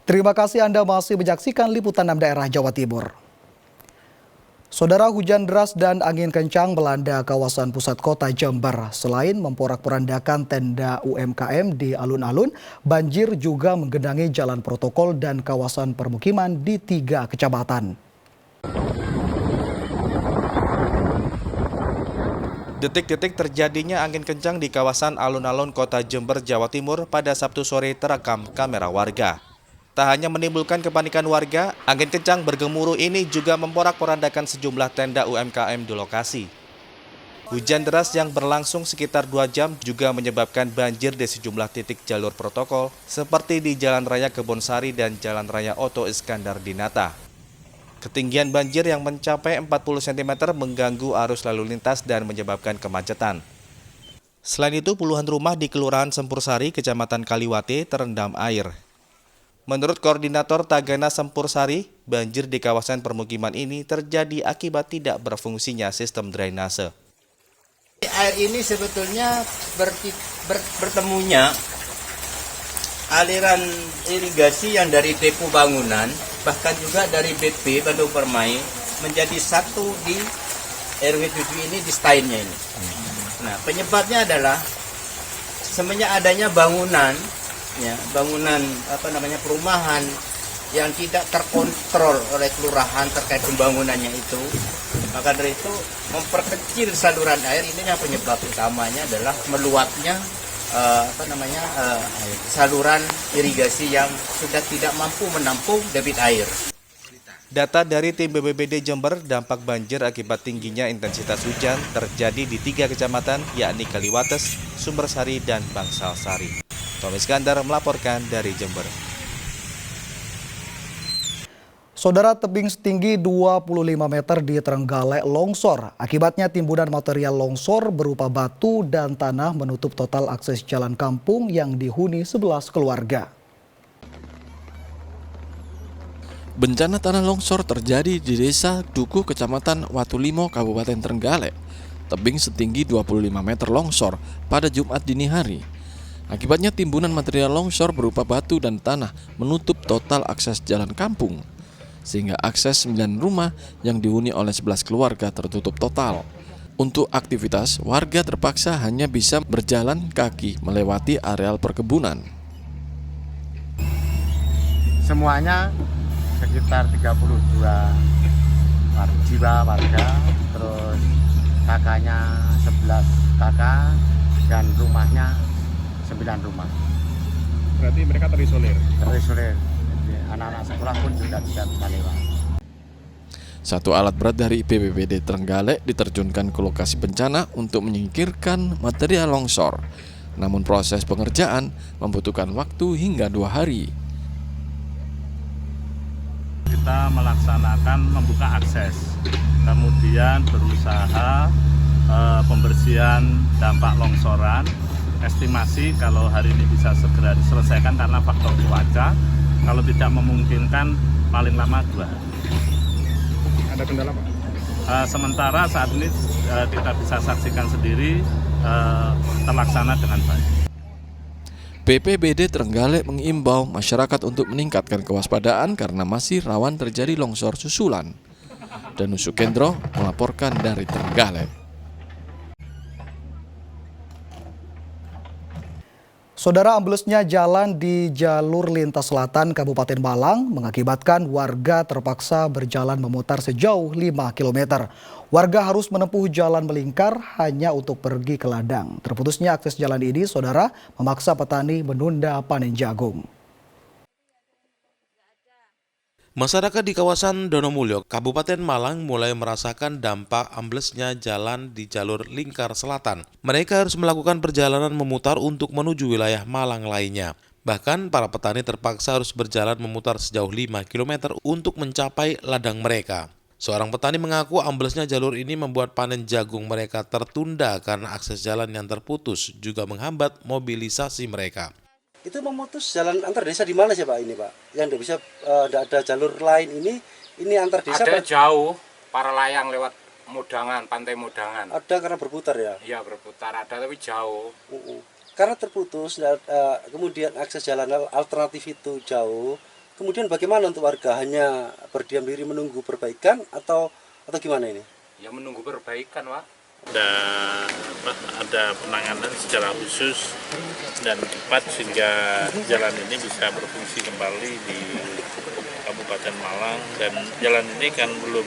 Terima kasih Anda masih menyaksikan Liputan 6 Daerah Jawa Timur. Saudara, hujan deras dan angin kencang melanda kawasan pusat kota Jember. Selain memporak-porandakan tenda UMKM di alun-alun, banjir juga menggenangi jalan protokol dan kawasan permukiman di 3 kecamatan. Detik-detik terjadinya angin kencang di kawasan alun-alun kota Jember, Jawa Timur pada Sabtu sore terekam kamera warga. Tak hanya menimbulkan kepanikan warga, angin kencang bergemuruh ini juga memporak-porandakan sejumlah tenda UMKM di lokasi. Hujan deras yang berlangsung sekitar 2 jam juga menyebabkan banjir di sejumlah titik jalur protokol, seperti di Jalan Raya Kebonsari dan Jalan Raya Oto Iskandar Dinata. Ketinggian banjir yang mencapai 40 cm mengganggu arus lalu lintas dan menyebabkan kemacetan. Selain itu, puluhan rumah di Kelurahan Sempursari, Kecamatan Kaliwate terendam air. Menurut Koordinator Tagana Sempursari, banjir di kawasan permukiman ini terjadi akibat tidak berfungsinya sistem drainase. Air ini sebetulnya bertemunya aliran irigasi yang dari depo bangunan, bahkan juga dari BP Bandung Permai, menjadi satu di RW 7 ini, di steinnya ini. Nah, penyebabnya adalah semenjak adanya bangunan perumahan yang tidak terkontrol oleh kelurahan terkait pembangunannya itu, maka dari itu memperkecil saluran air. Ini yang penyebab utamanya adalah meluapnya saluran irigasi yang sudah tidak mampu menampung debit air. Data dari tim BPBD Jember, dampak banjir akibat tingginya intensitas hujan terjadi di 3 kecamatan, yakni Kaliwates, Sumbersari, dan Bangsalsari. Tommy Iskandar melaporkan dari Jember. Saudara, tebing setinggi 25 meter di Trenggalek longsor. Akibatnya timbunan material longsor berupa batu dan tanah menutup total akses jalan kampung yang dihuni 11 keluarga. Bencana tanah longsor terjadi di Desa Dukuh, Kecamatan Watulimo, Kabupaten Trenggalek. Tebing setinggi 25 meter longsor pada Jumat dini hari. Akibatnya timbunan material longsor berupa batu dan tanah menutup total akses jalan kampung, sehingga akses 9 rumah yang dihuni oleh 11 keluarga tertutup total. Untuk aktivitas, warga terpaksa hanya bisa berjalan kaki melewati areal perkebunan. Semuanya sekitar 32 jiwa warga, terus kakaknya 11 kakak, dan rumahnya 9 rumah. Berarti mereka terisolir? Terisolir. Anak-anak sekolah pun juga tidak bisa lewat. Satu alat berat dari BPBD Trenggalek diterjunkan ke lokasi bencana untuk menyingkirkan material longsor. Namun proses pengerjaan membutuhkan waktu hingga 2 hari. Kita melaksanakan membuka akses, kemudian berusaha pembersihan dampak longsoran. Estimasi kalau hari ini bisa segera diselesaikan karena faktor cuaca. Kalau tidak memungkinkan paling lama 2 hari. Ada kendala Pak? Sementara saat ini kita bisa saksikan sendiri terlaksana dengan baik. BPBD Trenggalek mengimbau masyarakat untuk meningkatkan kewaspadaan karena masih rawan terjadi longsor susulan. Danus Sukendro melaporkan dari Trenggalek. Saudara, amblesnya jalan di jalur lintas selatan Kabupaten Malang mengakibatkan warga terpaksa berjalan memutar sejauh 5 km. Warga harus menempuh jalan melingkar hanya untuk pergi ke ladang. Terputusnya akses jalan ini, saudara, memaksa petani menunda panen jagung. Masyarakat di kawasan Donomulyo, Kabupaten Malang mulai merasakan dampak amblesnya jalan di jalur lingkar selatan. Mereka harus melakukan perjalanan memutar untuk menuju wilayah Malang lainnya. Bahkan para petani terpaksa harus berjalan memutar sejauh 5 km untuk mencapai ladang mereka. Seorang petani mengaku amblesnya jalur ini membuat panen jagung mereka tertunda karena akses jalan yang terputus juga menghambat mobilisasi mereka. Itu memutus jalan antar desa di mana sih Pak ini Pak? Yang tidak bisa tidak ada jalur lain ini antar desa? Ada Pak? Jauh, para layang lewat Mudangan, Pantai Mudangan. Ada karena berputar ya? Iya berputar, ada tapi jauh. Karena terputus, kemudian akses jalan alternatif itu jauh, kemudian bagaimana untuk warga? Hanya berdiam diri menunggu perbaikan atau gimana ini? Ya menunggu perbaikan, Pak. Ada penanganan secara khusus dan cepat sehingga jalan ini bisa berfungsi kembali di Kabupaten Malang, dan jalan ini kan belum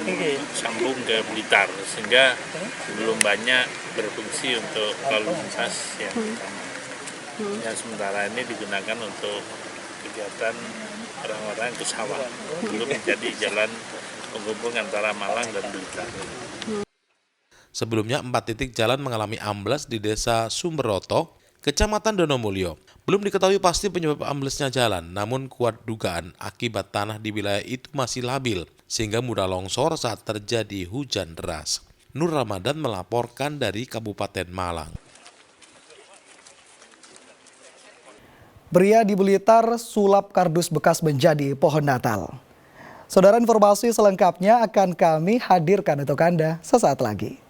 sambung ke Blitar sehingga belum banyak berfungsi untuk lalu lintas yang utama. Yang sementara ini digunakan untuk kegiatan orang-orang ke sawah, belum menjadi jalan penghubung antara Malang dan Blitar. Sebelumnya 4 titik jalan mengalami amblas di Desa Sumberoto, Kecamatan Donomulyo. Belum diketahui pasti penyebab amblesnya jalan, namun kuat dugaan akibat tanah di wilayah itu masih labil, sehingga mudah longsor saat terjadi hujan deras. Nur Ramadan melaporkan dari Kabupaten Malang. Pria di Blitar sulap kardus bekas menjadi pohon Natal. Saudara, informasi selengkapnya akan kami hadirkan untuk Anda sesaat lagi.